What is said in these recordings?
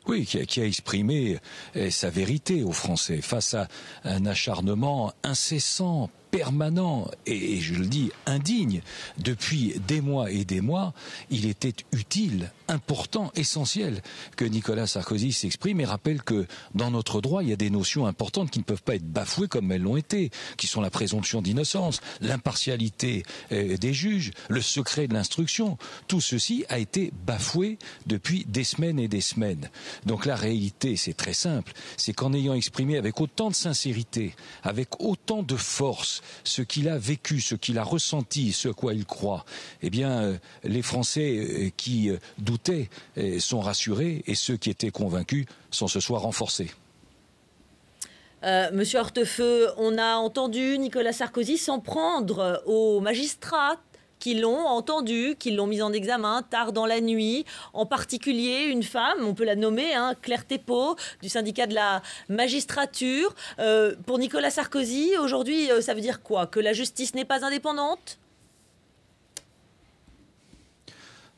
Oui, qui a exprimé sa vérité aux Français face à un acharnement incessant, permanent et je le dis indigne depuis des mois et des mois. Il était utile, important, essentiel que Nicolas Sarkozy s'exprime et rappelle que dans notre droit il y a des notions importantes qui ne peuvent pas être bafouées comme elles l'ont été, qui sont la présomption d'innocence, l'impartialité des juges, le secret de l'instruction. Tout ceci a été bafoué depuis des semaines et des semaines. Donc la réalité, c'est très simple, c'est qu'en ayant exprimé avec autant de sincérité, avec autant de force, ce qu'il a vécu, ce qu'il a ressenti, ce à quoi il croit, eh bien, les Français qui doutaient sont rassurés et ceux qui étaient convaincus sont ce soir renforcés. Monsieur Hortefeux, on a entendu Nicolas Sarkozy s'en prendre aux magistrats qui l'ont entendu, qui l'ont mis en examen tard dans la nuit, en particulier une femme, on peut la nommer, Claire Thépaut, du syndicat de la magistrature. Pour Nicolas Sarkozy, aujourd'hui, ça veut dire quoi? Que la justice n'est pas indépendante?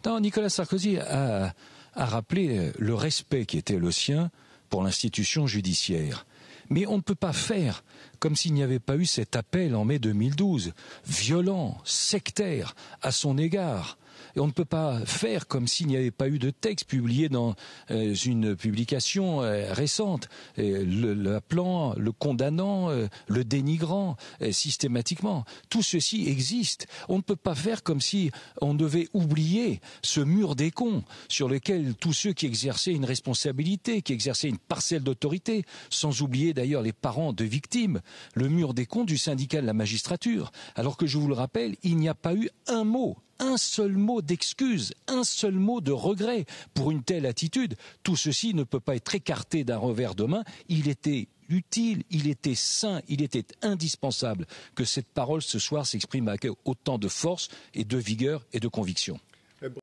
Non, Nicolas Sarkozy a rappelé le respect qui était le sien pour l'institution judiciaire. Mais on ne peut pas faire comme s'il n'y avait pas eu cet appel en mai 2012, violent, sectaire, à son égard. Et on ne peut pas faire comme s'il n'y avait pas eu de texte publié dans une publication récente, l'appelant, le condamnant, le dénigrant systématiquement. Tout ceci existe. On ne peut pas faire comme si on devait oublier ce mur des cons sur lequel tous ceux qui exerçaient une responsabilité, qui exerçaient une parcelle d'autorité, sans oublier d'ailleurs les parents de victimes, le mur des cons du syndicat de la magistrature. Alors que je vous le rappelle, il n'y a pas eu un seul mot d'excuse, un seul mot de regret pour une telle attitude. Tout ceci ne peut pas être écarté d'un revers de main. Il était utile, il était sain, il était indispensable que cette parole ce soir s'exprime avec autant de force et de vigueur et de conviction.